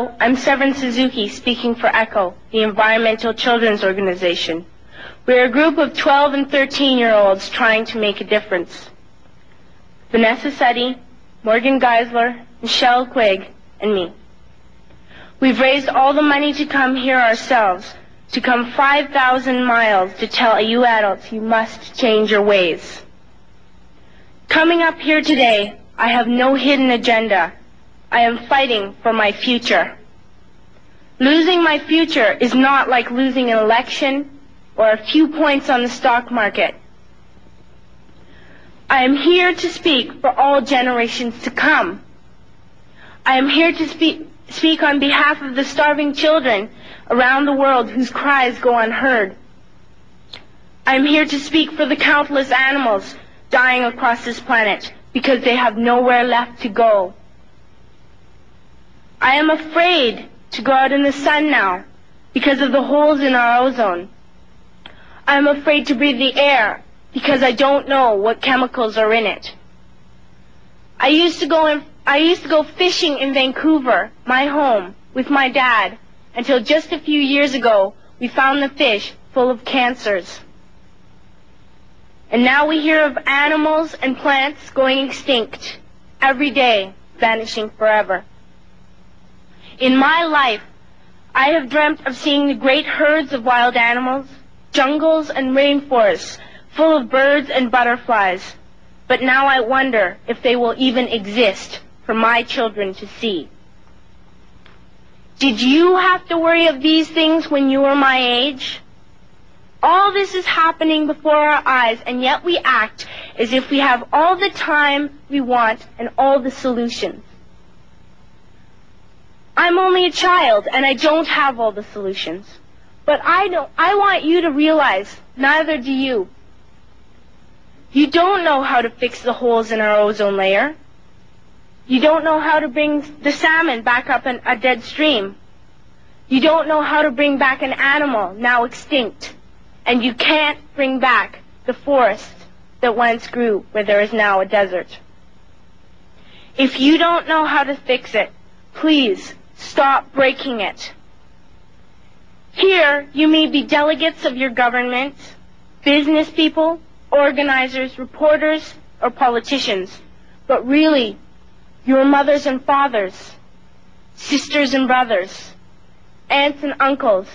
Hello, I'm Severin Suzuki, speaking for ECHO, the Environmental Children's Organization. We're a group of 12 and 13-year-olds trying to make a difference. Vanessa Suddy, Morgan Geisler, Michelle Quigg, and me. We've raised all the money to come here ourselves, to come 5,000 miles to tell you adults you must change your ways. Coming up here today, I have no hidden agenda. I am fighting for my future. Losing my future is not like losing an election or a few points on the stock market. I am here to speak for all generations to come. I am here to speak on behalf of the starving children around the world whose cries go unheard. I am here to speak for the countless animals dying across this planet because they have nowhere left to go. I am afraid to go out in the sun now because of the holes in our ozone. I am afraid to breathe the air because I don't know what chemicals are in it. I used to go fishing in Vancouver, my home, with my dad, until just a few years ago we found the fish full of cancers. And now we hear of animals and plants going extinct every day, vanishing forever. In my life, I have dreamt of seeing the great herds of wild animals, jungles and rainforests full of birds and butterflies. But now I wonder if they will even exist for my children to see. Did you have to worry of these things when you were my age? All this is happening before our eyes, and yet we act as if we have all the time we want and all the solutions. I'm only a child, and I don't have all the solutions. But I want you to realize, neither do you. You don't know how to fix the holes in our ozone layer. You don't know how to bring the salmon back up in a dead stream. You don't know how to bring back an animal now extinct. And you can't bring back the forest that once grew where there is now a desert. If you don't know how to fix it, please stop breaking it. Here, you may be delegates of your government, business people, organizers, reporters, or politicians, but really, your mothers and fathers, sisters and brothers, aunts and uncles,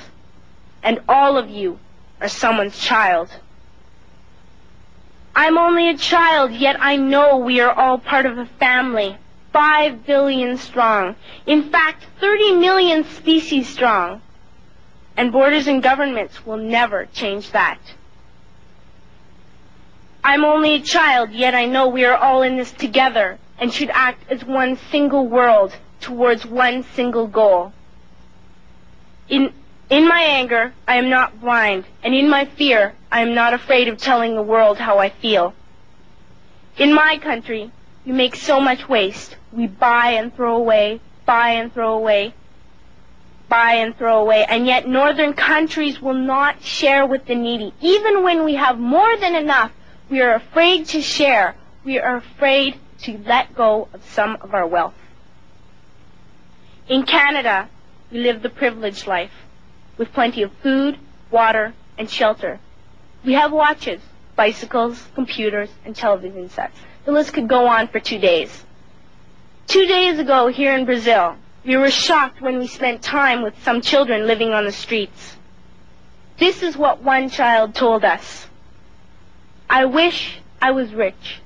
and all of you are someone's child. I'm only a child, yet I know we are all part of a family, 5 billion strong. In fact, 30 million species strong. And borders and governments will never change that. I'm only a child, yet I know we are all in this together and should act as one single world towards one single goal. In my anger, I am not blind, and in my fear, I am not afraid of telling the world how I feel. In my country, we make so much waste. We buy and throw away, buy and throw away, buy and throw away, and yet northern countries will not share with the needy. Even when we have more than enough, we are afraid to share. We are afraid to let go of some of our wealth. In Canada, we live the privileged life, with plenty of food, water, and shelter. We have watches, bicycles, computers, and television sets. The list could go on for 2 days. 2 days ago, here in Brazil, we were shocked when we spent time with some children living on the streets. This is what one child told us. I wish I was rich.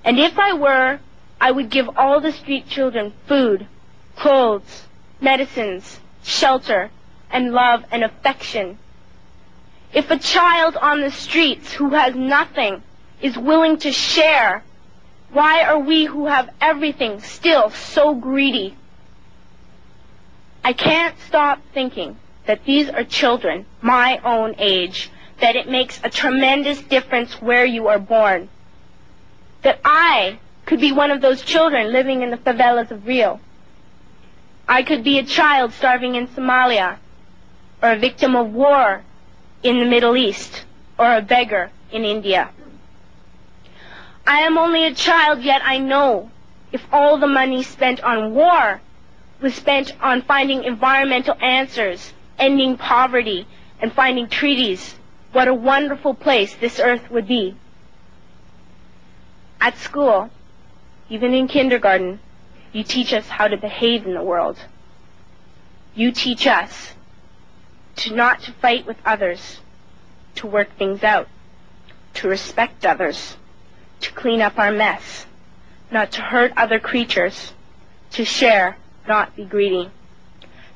And if I were, I would give all the street children food, clothes, medicines, shelter, and love and affection. If a child on the streets who has nothing is willing to share, why are we who have everything still so greedy? I can't stop thinking that these are children my own age, that it makes a tremendous difference where you are born. That I could be one of those children living in the favelas of Rio. I could be a child starving in Somalia, or a victim of war in the Middle East, or a beggar in India. I am only a child, yet I know if all the money spent on war was spent on finding environmental answers, ending poverty, and finding treaties, what a wonderful place this earth would be. At school, even in kindergarten, you teach us how to behave in the world. You teach us not to fight with others, to work things out, to respect others, to clean up our mess, not to hurt other creatures, to share, not be greedy.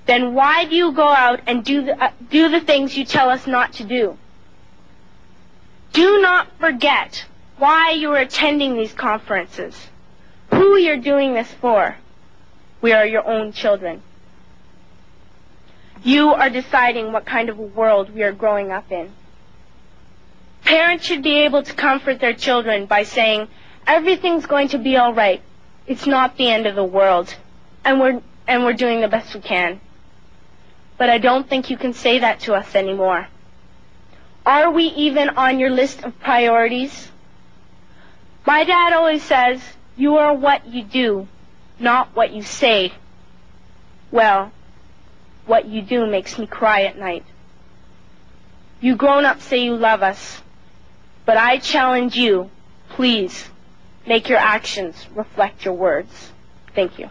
Then why do you go out and do the things you tell us not to do? Do not forget why you are attending these conferences, who you're doing this for. We are your own children. You are deciding what kind of a world we are growing up in. Parents should be able to comfort their children by saying, everything's going to be all right. It's not the end of the world, and we're doing the best we can. But I don't think you can say that to us anymore. Are we even on your list of priorities? My dad always says, you are what you do, not what you say. Well, what you do makes me cry at night. You grown-ups say you love us, but I challenge you, please, make your actions reflect your words. Thank you.